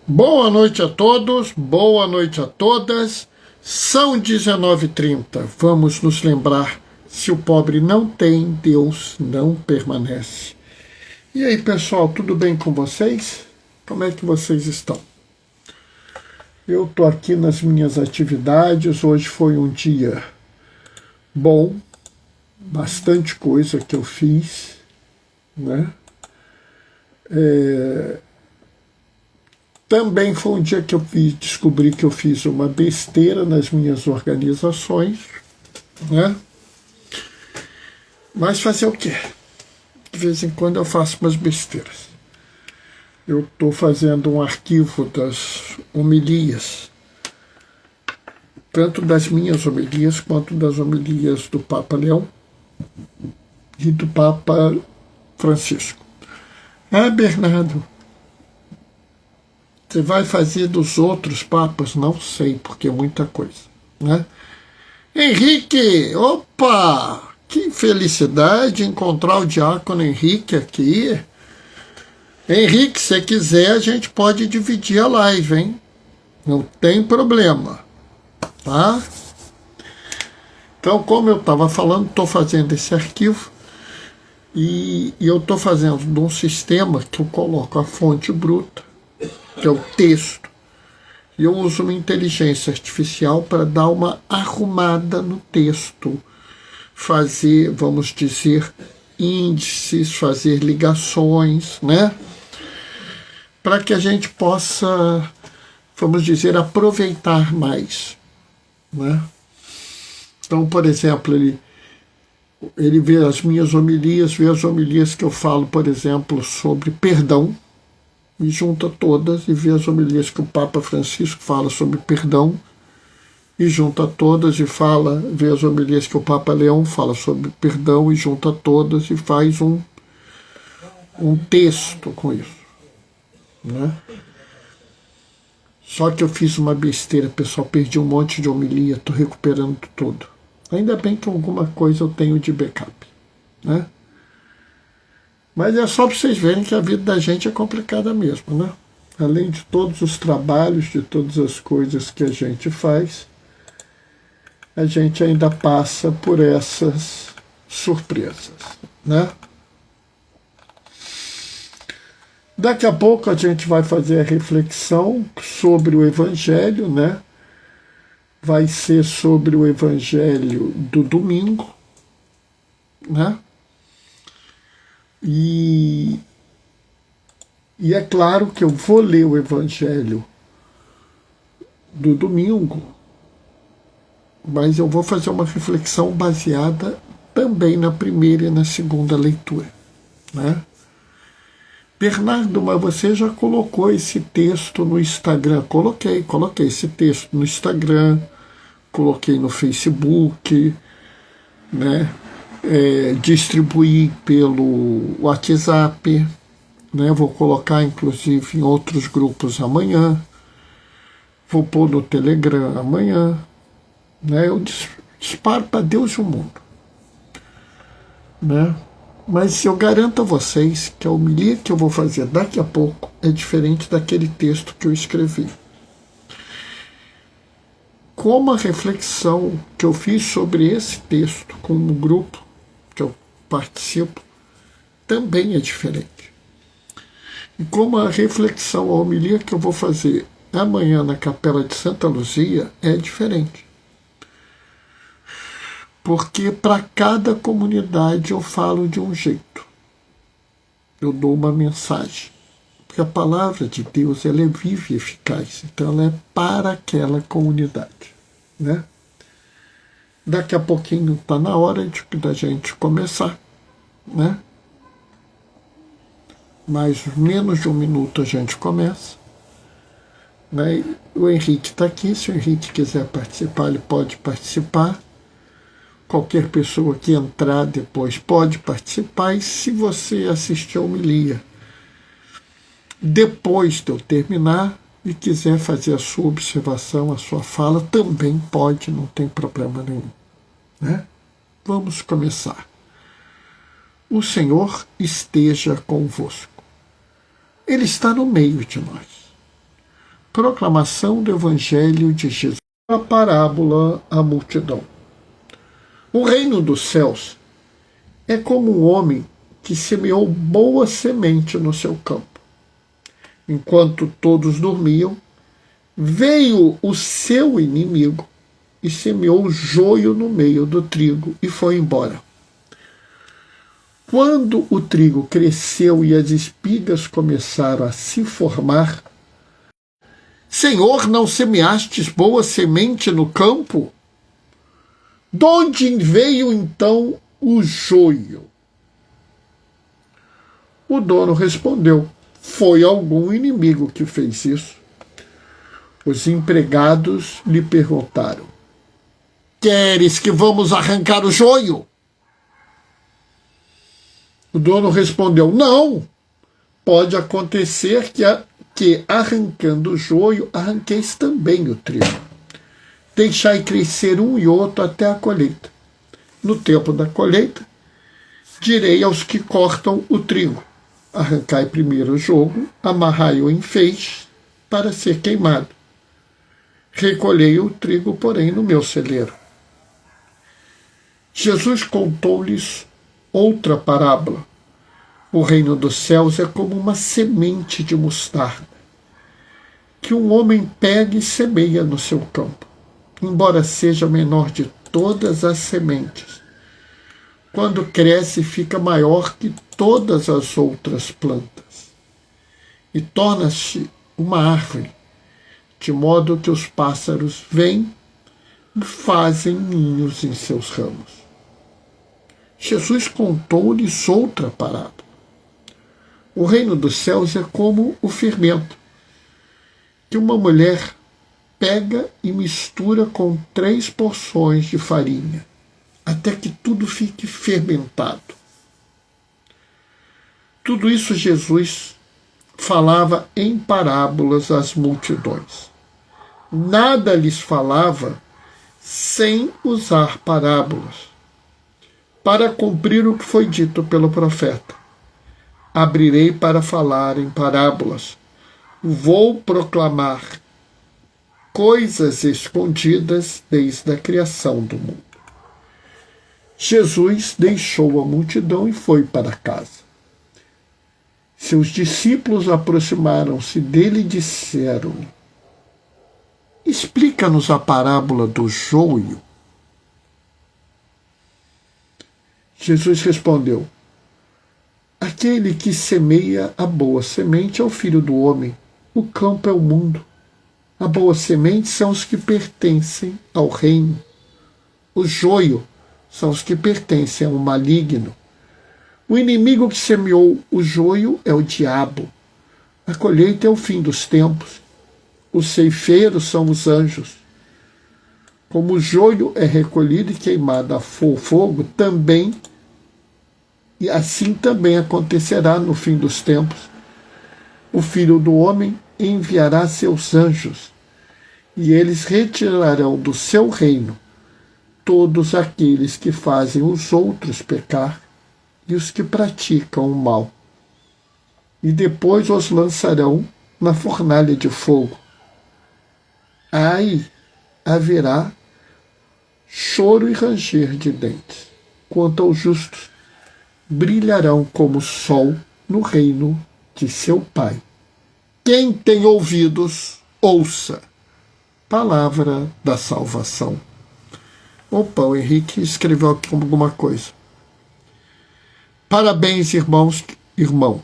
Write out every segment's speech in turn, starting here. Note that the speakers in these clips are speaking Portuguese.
Boa noite a todos, boa noite a todas. São 19h30. Vamos nos lembrar: se o pobre não tem, Deus não permanece. E aí, pessoal, tudo bem com vocês? Como é que vocês estão? Eu estou aqui nas minhas atividades. Hoje foi um dia bom, bastante coisa que eu fiz, né? Também foi um dia que eu descobri que eu fiz uma besteira nas minhas organizações, né? Mas fazer o quê? De vez em quando eu faço umas besteiras. Eu estou fazendo um arquivo das homilias, tanto das minhas homilias quanto das homilias do Papa Leão e do Papa Francisco. Ah, Bernardo, você vai fazer dos outros papas? Não sei, porque é muita coisa, né? Henrique, opa! Que felicidade encontrar o diácono Henrique aqui. Henrique, se quiser, a gente pode dividir a live, hein? Não tem problema, tá? Então, como eu estava falando, estou fazendo esse arquivo e eu estou fazendo de um sistema que eu coloco a fonte bruta, que é o texto, e eu uso uma inteligência artificial para dar uma arrumada no texto, fazer, vamos dizer, índices, fazer ligações, né? Para que a gente possa, vamos dizer, aproveitar mais, né? Então, por exemplo, ele vê as minhas homilias, vê as homilias que eu falo, por exemplo, sobre perdão, e junta todas, e vê as homilias que o Papa Francisco fala sobre perdão, e junta todas e fala, vê as homilias que o Papa Leão fala sobre perdão, e junta todas e faz um texto com isso, né? Só que eu fiz uma besteira, pessoal, perdi um monte de homilia, estou recuperando tudo. Ainda bem que alguma coisa eu tenho de backup, né? Mas é só para vocês verem que a vida da gente é complicada mesmo, né? Além de todos os trabalhos, de todas as coisas que a gente faz, a gente ainda passa por essas surpresas, né? Daqui a pouco a gente vai fazer a reflexão sobre o Evangelho, né? Vai ser sobre o Evangelho do domingo, né? E é claro que eu vou ler o Evangelho do domingo, mas eu vou fazer uma reflexão baseada também na primeira e na segunda leitura, né? Bernardo, mas você já colocou esse texto no Instagram? Coloquei esse texto no Instagram, coloquei no Facebook, né? Distribuí pelo WhatsApp, né? Vou colocar inclusive em outros grupos amanhã, vou pôr no Telegram amanhã, né? Eu disparo para Deus e o mundo, né? Mas eu garanto a vocês que a homilia que eu vou fazer daqui a pouco é diferente daquele texto que eu escrevi. Como a reflexão que eu fiz sobre esse texto com o grupo que eu participo também é diferente. E como a reflexão, a homilia que eu vou fazer amanhã na Capela de Santa Luzia é diferente. Porque para cada comunidade eu falo de um jeito. Eu dou uma mensagem. Porque a palavra de Deus, ela é viva e eficaz. Então ela é para aquela comunidade, né? Daqui a pouquinho está na hora da gente começar, né? Mais menos de um minuto a gente começa, né? O Henrique está aqui, se o Henrique quiser participar, ele pode participar. Qualquer pessoa que entrar depois pode participar, e se você assistir a homilia depois de eu terminar e quiser fazer a sua observação, a sua fala, também pode, não tem problema nenhum, né? Vamos começar. O Senhor esteja convosco. Ele está no meio de nós. Proclamação do Evangelho de Jesus. A parábola à multidão. O reino dos céus é como um homem que semeou boa semente no seu campo. Enquanto todos dormiam, veio o seu inimigo e semeou joio no meio do trigo e foi embora. Quando o trigo cresceu e as espigas começaram a se formar, Senhor, não semeastes boa semente no campo? De onde veio então o joio? O dono respondeu: foi algum inimigo que fez isso. Os empregados lhe perguntaram: queres que vamos arrancar o joio? O dono respondeu: não, pode acontecer que arrancando o joio, arranqueis também o trigo. Deixai crescer um e outro até a colheita. No tempo da colheita, direi aos que cortam o trigo: arrancai primeiro o jogo, amarrai-o em feixes para ser queimado. Recolhei o trigo, porém, no meu celeiro. Jesus contou-lhes outra parábola. O reino dos céus é como uma semente de mostarda, que um homem pega e semeia no seu campo. Embora seja a menor de todas as sementes, quando cresce fica maior que todas as outras plantas, e torna-se uma árvore, de modo que os pássaros vêm e fazem ninhos em seus ramos. Jesus contou-lhes outra parábola. O reino dos céus é como o fermento, que uma mulher pega e mistura com 3 porções de farinha, até que tudo fique fermentado. Tudo isso Jesus falava em parábolas às multidões. Nada lhes falava sem usar parábolas, para cumprir o que foi dito pelo profeta: abrirei para falar em parábolas, vou proclamar coisas escondidas desde a criação do mundo. Jesus deixou a multidão e foi para casa. Seus discípulos aproximaram-se dele e disseram: explica-nos a parábola do joio. Jesus respondeu: aquele que semeia a boa semente é o Filho do Homem. O campo é o mundo. A boa semente são os que pertencem ao reino. O joio são os que pertencem ao maligno. O inimigo que semeou o joio é o diabo. A colheita é o fim dos tempos. Os ceifeiros são os anjos. Como o joio é recolhido e queimado a fogo, e assim também acontecerá no fim dos tempos. O Filho do Homem enviará seus anjos, e eles retirarão do seu reino todos aqueles que fazem os outros pecar e os que praticam o mal. E depois os lançarão na fornalha de fogo. Aí haverá choro e ranger de dentes. Quanto aos justos, brilharão como o sol no reino de seu Pai. Quem tem ouvidos, ouça. Palavra da salvação. Opa, o Henrique escreveu aqui alguma coisa. Parabéns, irmão.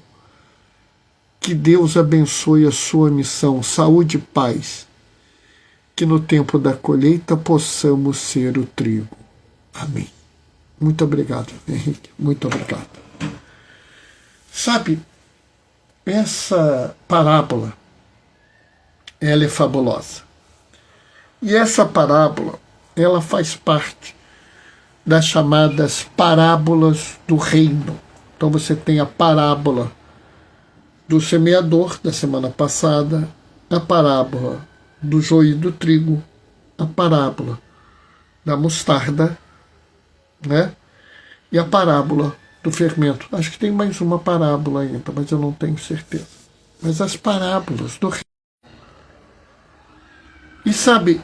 Que Deus abençoe a sua missão. Saúde e paz. Que no tempo da colheita possamos ser o trigo. Amém. Muito obrigado, Henrique. Muito obrigado. Sabe, essa parábola, ela é fabulosa. E essa parábola, ela faz parte das chamadas parábolas do reino. Então você tem a parábola do semeador da semana passada, a parábola do joio e do trigo, a parábola da mostarda, né? E a parábola do fermento. Acho que tem mais uma parábola ainda, mas eu não tenho certeza. Mas as parábolas do reino. E sabe,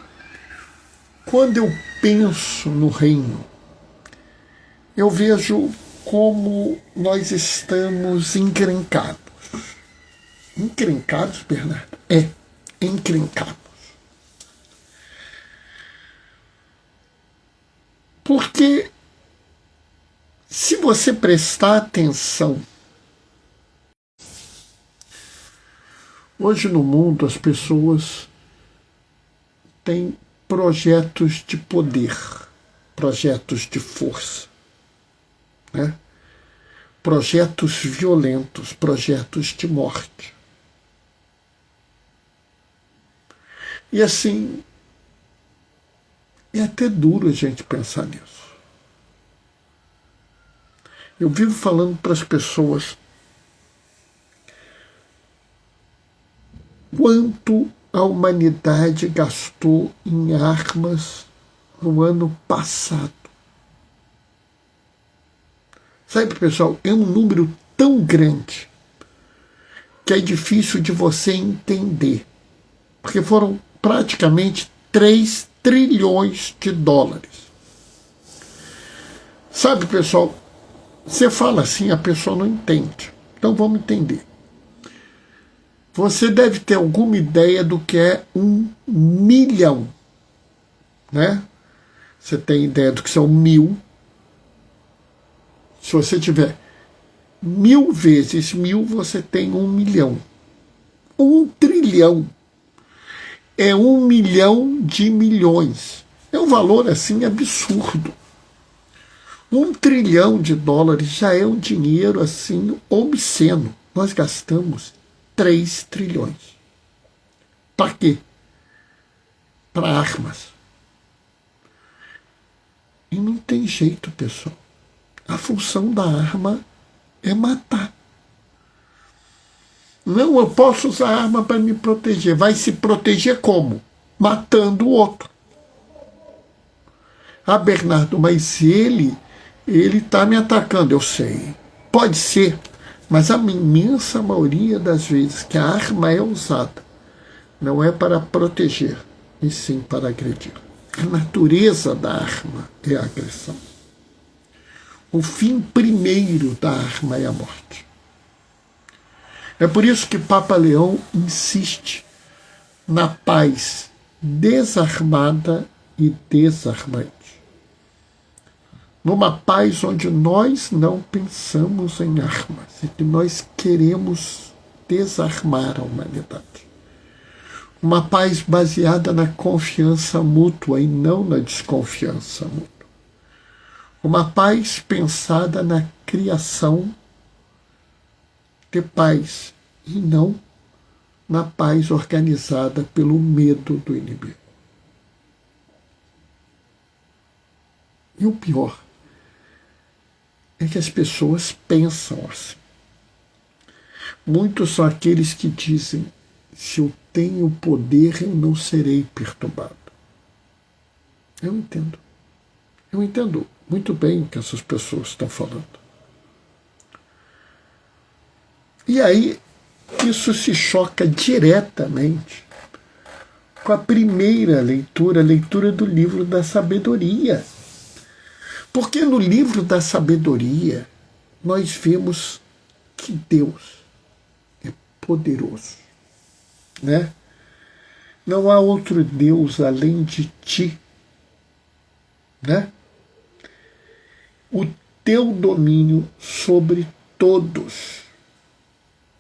quando eu penso no reino, eu vejo como nós estamos encrencados. Encrencados, Bernardo? É, encrencados. Porque se você prestar atenção, hoje no mundo as pessoas têm projetos de poder, projetos de força, né? Projetos violentos, projetos de morte. E assim, é até duro a gente pensar nisso. Eu vivo falando para as pessoas quanto a humanidade gastou em armas no ano passado. Sabe, pessoal, é um número tão grande que é difícil de você entender. Porque foram praticamente 3 trilhões de dólares. Sabe, pessoal, você fala assim, a pessoa não entende. Então vamos entender. Você deve ter alguma ideia do que é 1 milhão, né? Você tem ideia do que são 1000. Se você tiver 1000 vezes 1000, você tem 1 milhão. 1 trilhão é 1 milhão de milhões. É um valor assim absurdo. 1 trilhão de dólares já é um dinheiro assim obsceno. Nós gastamos 3 trilhões. Para quê? Para armas. E não tem jeito, pessoal. A função da arma é matar. Não, eu posso usar a arma para me proteger. Vai se proteger como? Matando o outro. Ah, Bernardo, mas ele está me atacando. Eu sei. Pode ser, mas a imensa maioria das vezes que a arma é usada não é para proteger, e sim para agredir. A natureza da arma é a agressão. O fim primeiro da arma é a morte. É por isso que Papa Leão insiste na paz desarmada e desarmante. Numa paz onde nós não pensamos em armas e que nós queremos desarmar a humanidade. Uma paz baseada na confiança mútua e não na desconfiança mútua. Uma paz pensada na criação de paz e não na paz organizada pelo medo do inimigo. E o pior é que as pessoas pensam assim. Muitos são aqueles que dizem: se eu tenho poder, eu não serei perturbado. Eu entendo. Eu entendo muito bem o que essas pessoas estão falando. E aí, isso se choca diretamente com a primeira leitura, a leitura do livro da sabedoria. Porque no livro da sabedoria, nós vemos que Deus é poderoso, né? Não há outro Deus além de ti, né? O teu domínio sobre todos.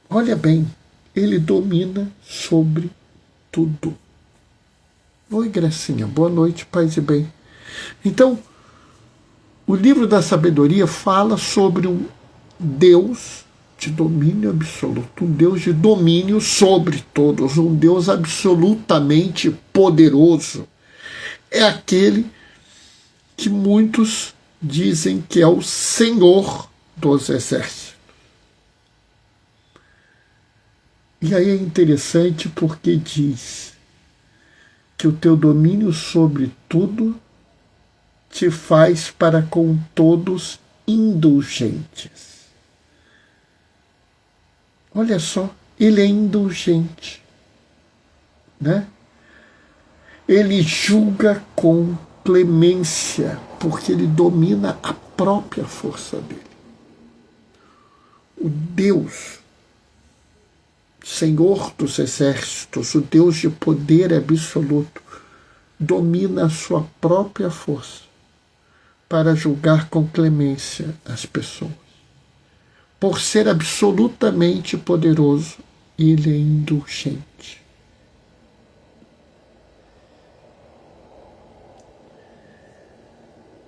Olha bem, ele domina sobre tudo. Oi, Gracinha, boa noite, paz e bem. Então, o livro da sabedoria fala sobre um Deus de domínio absoluto, um Deus de domínio sobre todos, um Deus absolutamente poderoso. É aquele que muitos dizem que é o Senhor dos exércitos. E aí é interessante porque diz que o teu domínio sobre tudo te faz para com todos indulgentes. Olha só, ele é indulgente, né? Ele julga com clemência, porque ele domina a própria força dele. O Deus, Senhor dos exércitos, o Deus de poder absoluto, domina a sua própria força para julgar com clemência as pessoas. Por ser absolutamente poderoso, ele é indulgente.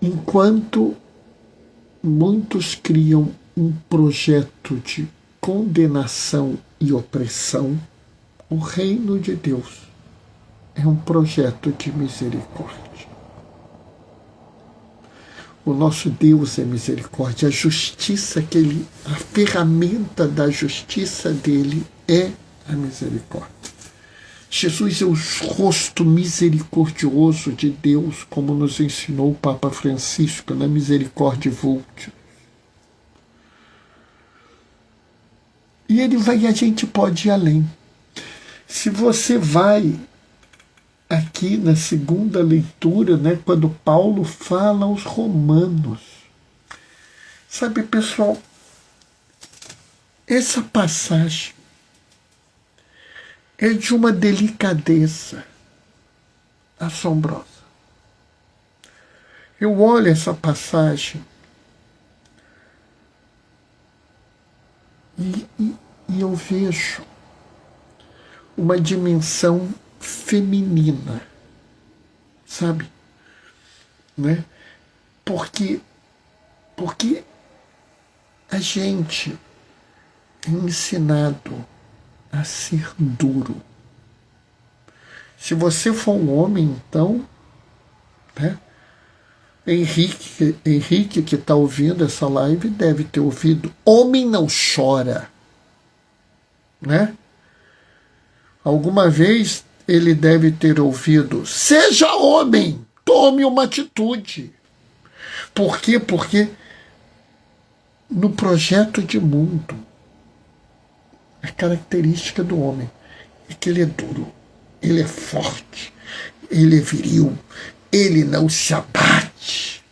Enquanto muitos criam um projeto de condenação e opressão, o reino de Deus é um projeto de misericórdia. O nosso Deus é misericórdia. A justiça que a ferramenta da justiça dele é a misericórdia. Jesus é o rosto misericordioso de Deus, como nos ensinou o Papa Francisco na Misericórdia Vultus. E a gente pode ir além. Se você vai aqui na segunda leitura, né, quando Paulo fala aos Romanos, sabe, pessoal, essa passagem é de uma delicadeza assombrosa. Eu olho essa passagem e eu vejo uma dimensão feminina, sabe? Né? Porque a gente é ensinado a ser duro. Se você for um homem, então, né? Henrique que está ouvindo essa live deve ter ouvido: homem não chora, né? Alguma vez ele deve ter ouvido: seja homem, tome uma atitude. Por quê? Porque no projeto de mundo, a característica do homem é que ele é duro, ele é forte, ele é viril, ele não se abate.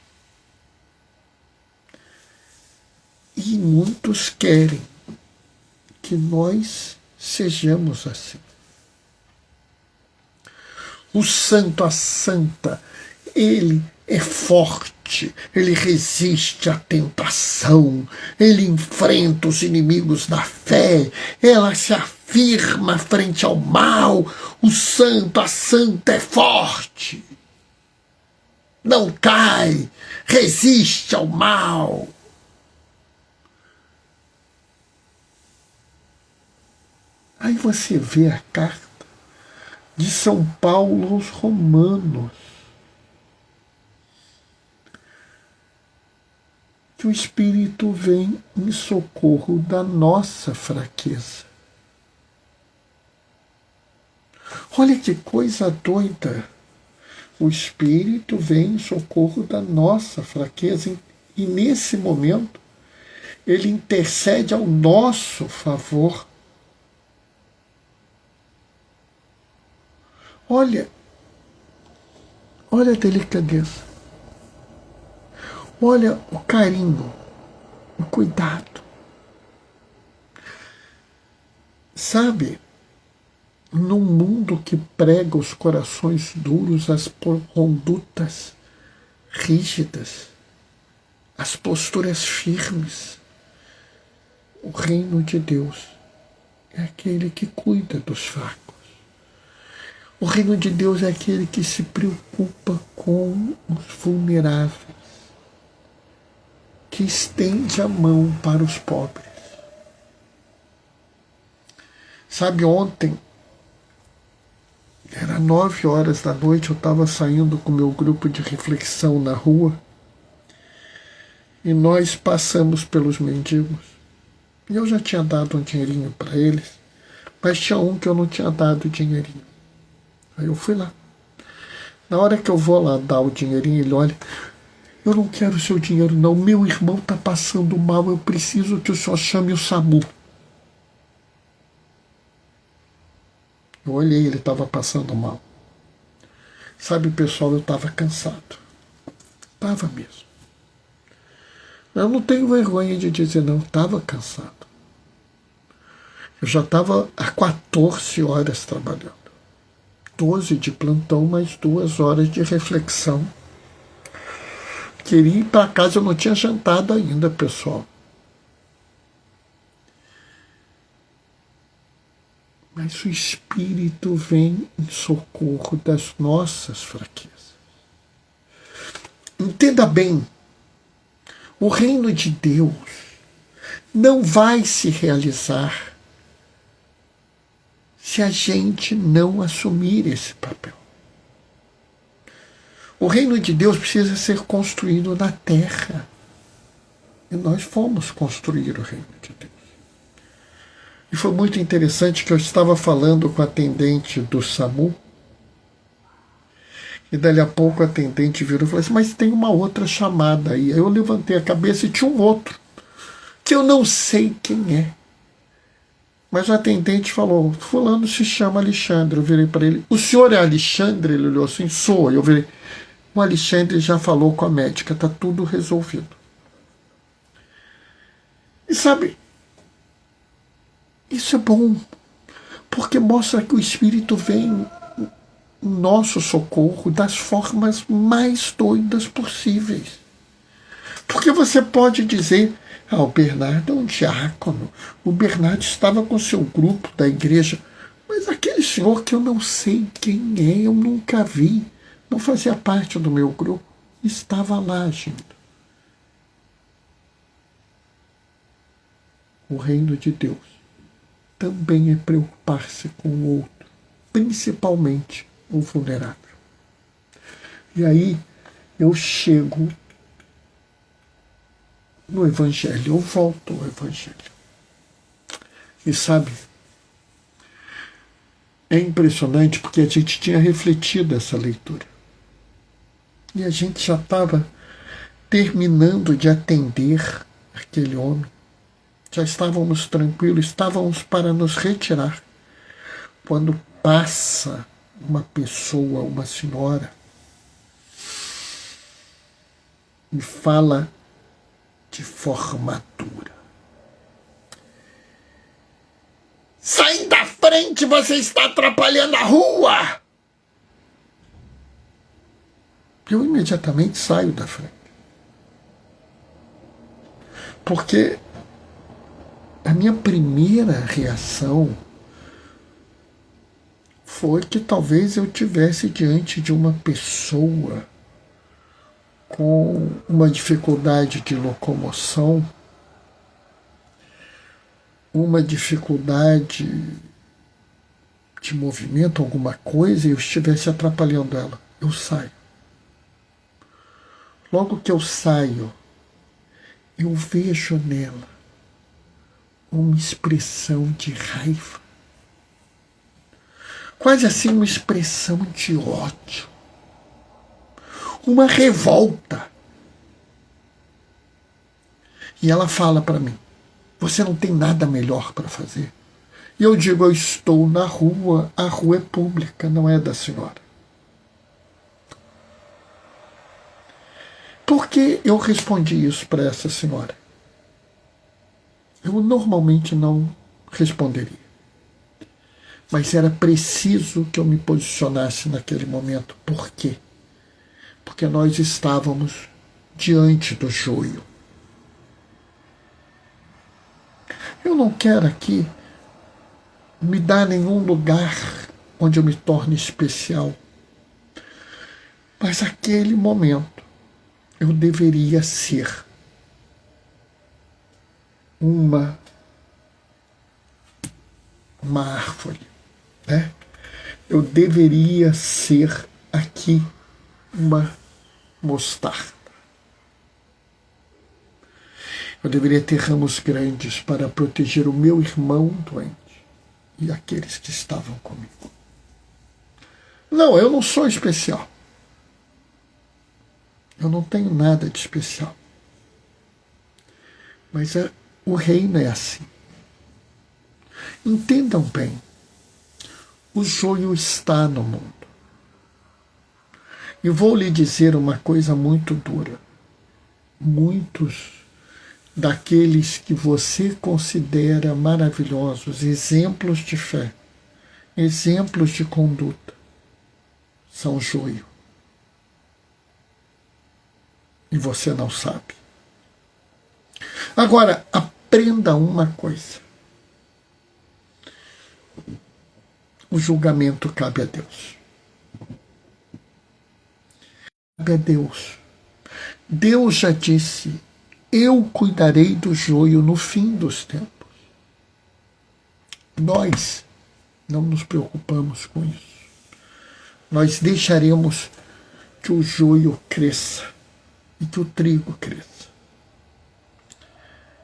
E muitos querem que nós sejamos assim. O santo, a santa, ele é forte, ele resiste à tentação, ele enfrenta os inimigos da fé, ela se afirma frente ao mal. O santo, a santa é forte, não cai, resiste ao mal. Aí você vê a carta de São Paulo aos Romanos, que o Espírito vem em socorro da nossa fraqueza. Olha que coisa doida! O Espírito vem em socorro da nossa fraqueza e nesse momento ele intercede ao nosso favor. Olha a delicadeza. Olha o carinho, o cuidado. Sabe, num mundo que prega os corações duros, as condutas rígidas, as posturas firmes, o reino de Deus é aquele que cuida dos fracos. O reino de Deus é aquele que se preocupa com os vulneráveis, que estende a mão para os pobres. Sabe, ontem, era 9 horas da noite, eu estava saindo com o meu grupo de reflexão na rua e nós passamos pelos mendigos. E eu já tinha dado um dinheirinho para eles, mas tinha um que eu não tinha dado dinheirinho. Aí eu fui lá. Na hora que eu vou lá dar o dinheirinho, ele olha: eu não quero o seu dinheiro não, meu irmão está passando mal, eu preciso que o senhor chame o SAMU. Eu olhei, ele estava passando mal. Sabe, pessoal, eu estava cansado. Estava mesmo. Eu não tenho vergonha de dizer não, estava cansado. Eu já estava há 14 horas trabalhando. 12 de plantão, mais 2 horas de reflexão. Queria ir para casa, eu não tinha jantado ainda, pessoal. Mas o Espírito vem em socorro das nossas fraquezas. Entenda bem, o reino de Deus não vai se realizar se a gente não assumir esse papel. O reino de Deus precisa ser construído na terra. E nós fomos construir o reino de Deus. E foi muito interessante que eu estava falando com a atendente do SAMU, e dali a pouco a atendente virou e falou assim, mas tem uma outra chamada aí. Aí eu levantei a cabeça e tinha um outro, que eu não sei quem é. Mas o atendente falou, fulano se chama Alexandre. Eu virei para ele, o senhor é Alexandre? Ele olhou assim, sou. Eu virei, o Alexandre já falou com a médica, está tudo resolvido. E sabe, isso é bom, porque mostra que o Espírito vem em nosso socorro das formas mais doidas possíveis. Porque você pode dizer, o Bernardo é um diácono, o Bernardo estava com seu grupo da igreja, mas aquele senhor que eu não sei quem é, eu nunca vi, não fazia parte do meu grupo, estava lá agindo. O reino de Deus também é preocupar-se com o outro, principalmente o vulnerável. E aí eu chego no Evangelho, eu volto ao Evangelho. E sabe, é impressionante porque a gente tinha refletido essa leitura. E a gente já estava terminando de atender aquele homem. Já estávamos tranquilos, estávamos para nos retirar, quando passa uma pessoa, uma senhora, e fala de formatura. Sai da frente, você está atrapalhando a rua! Eu imediatamente saio da frente. Porque a minha primeira reação foi que talvez eu tivesse diante de uma pessoa com uma dificuldade de locomoção, uma dificuldade de movimento, alguma coisa, e eu estivesse atrapalhando ela. Eu saio. Logo que eu saio, eu vejo nela uma expressão de raiva, quase assim uma expressão de ódio, uma revolta. E ela fala para mim, você não tem nada melhor para fazer? E eu digo, eu estou na rua, a rua é pública, não é da senhora. Por que eu respondi isso para essa senhora? Eu normalmente não responderia. Mas era preciso que eu me posicionasse naquele momento. Por quê? Porque nós estávamos diante do joio. Eu não quero aqui me dar nenhum lugar onde eu me torne especial. Mas aquele momento eu deveria ser uma árvore, né? Eu deveria ser aqui uma mostarda. Eu deveria ter ramos grandes para proteger o meu irmão doente e aqueles que estavam comigo. Não, eu não sou especial. Eu não tenho nada de especial. Mas o reino é assim. Entendam bem, o joio está no mundo. E vou lhe dizer uma coisa muito dura. Muitos daqueles que você considera maravilhosos, exemplos de fé, exemplos de conduta, são joio. E você não sabe. Agora, aprenda uma coisa. O julgamento cabe a Deus. Cabe a Deus. Deus já disse: eu cuidarei do joio no fim dos tempos. Nós não nos preocupamos com isso. Nós deixaremos que o joio cresça e que o trigo cresça.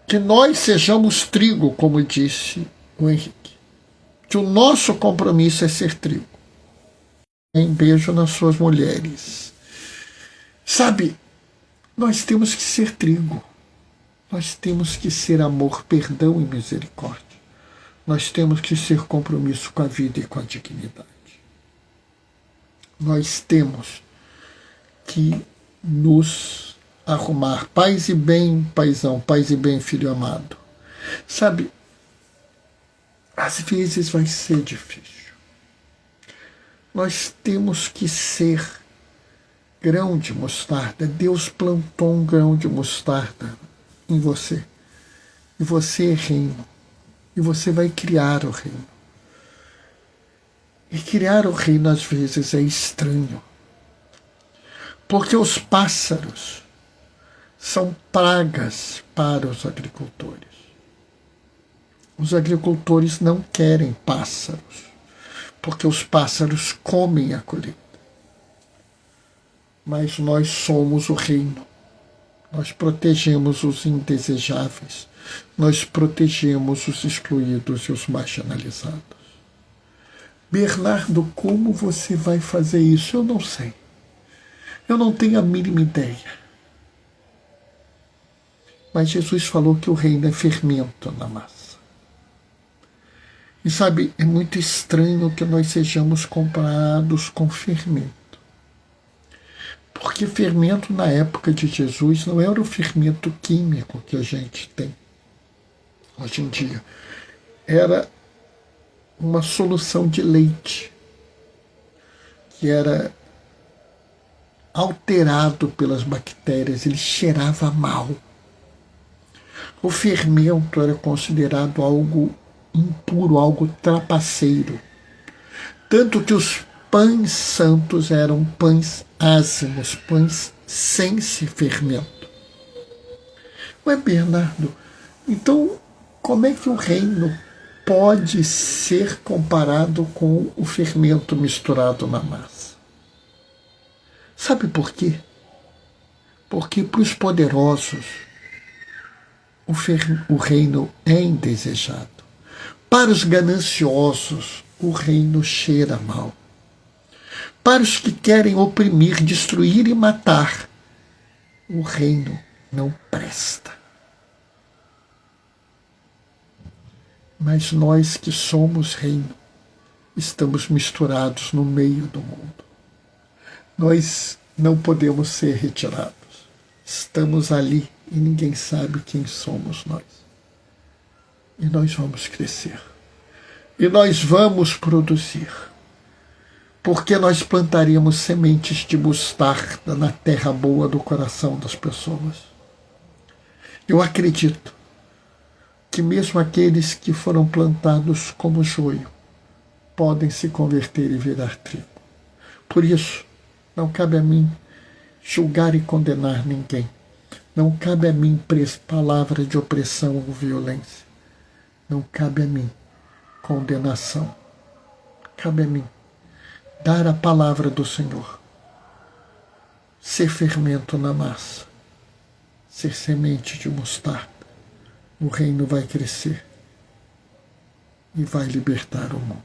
Que nós sejamos trigo, como disse o Henrique. Que o nosso compromisso é ser trigo. Um beijo nas suas mulheres. Sabe, nós temos que ser trigo. Nós temos que ser amor, perdão e misericórdia. Nós temos que ser compromisso com a vida e com a dignidade. Nós temos que nos arrumar. Paz e bem, paizão, paz e bem, filho amado. Sabe, às vezes vai ser difícil. Nós temos que ser grão de mostarda. Deus plantou um grão de mostarda em você. E você é reino. E você vai criar o reino. E criar o reino às vezes é estranho. Porque os pássaros são pragas para os agricultores. Os agricultores não querem pássaros, porque os pássaros comem a colheita. Mas nós somos o reino. Nós protegemos os indesejáveis. Nós protegemos os excluídos e os marginalizados. Bernardo, como você vai fazer isso? Eu não sei. Eu não tenho a mínima ideia. Mas Jesus falou que o reino é fermento na massa. E sabe, é muito estranho que nós sejamos comparados com fermento. Porque fermento na época de Jesus não era o fermento químico que a gente tem hoje em dia. Era uma solução de leite que era alterado pelas bactérias, ele cheirava mal. O fermento era considerado algo impuro, algo trapaceiro. Tanto que os pães santos eram pães ázimos, pães sem esse fermento. Ué, Bernardo, então como é que o reino pode ser comparado com o fermento misturado na massa? Sabe por quê? Porque para os poderosos o reino é indesejado. Para os gananciosos, o reino cheira mal. Para os que querem oprimir, destruir e matar, o reino não presta. Mas nós que somos reino, estamos misturados no meio do mundo. Nós não podemos ser retirados. Estamos ali e ninguém sabe quem somos nós. E nós vamos crescer. E nós vamos produzir. Porque nós plantaríamos sementes de mostarda na terra boa do coração das pessoas. Eu acredito que mesmo aqueles que foram plantados como joio podem se converter e virar trigo. Por isso, não cabe a mim julgar e condenar ninguém. Não cabe a mim palavra de opressão ou violência. Não cabe a mim condenação. Cabe a mim dar a palavra do Senhor. Ser fermento na massa. Ser semente de mostarda. O reino vai crescer e vai libertar o mundo.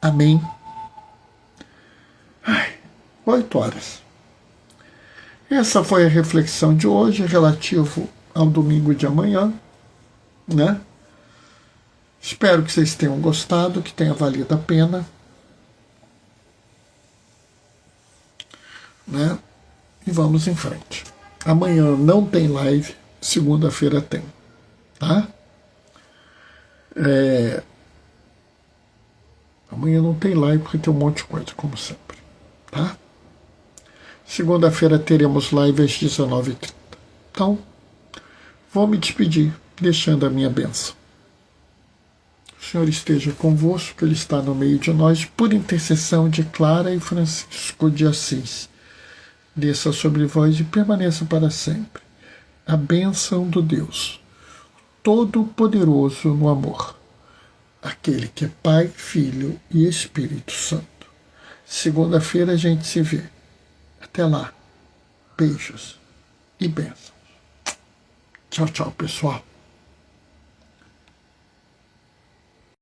Amém. 8 horas. Essa foi a reflexão de hoje, relativo ao domingo de amanhã, né? Espero que vocês tenham gostado, que tenha valido a pena. né? E vamos em frente. Amanhã não tem live, segunda-feira tem, tá? Amanhã não tem live porque tem um monte de coisa, como sempre, tá? Segunda-feira teremos live às 19h30. Então, vou me despedir, deixando a minha bênção. O Senhor esteja convosco, Ele está no meio de nós, por intercessão de Clara e Francisco de Assis. Desça sobre vós e permaneça para sempre a bênção do Deus Todo-Poderoso no amor, aquele que é Pai, Filho e Espírito Santo. Segunda-feira a gente se vê. Até lá. Beijos e bênçãos. Tchau, tchau, pessoal.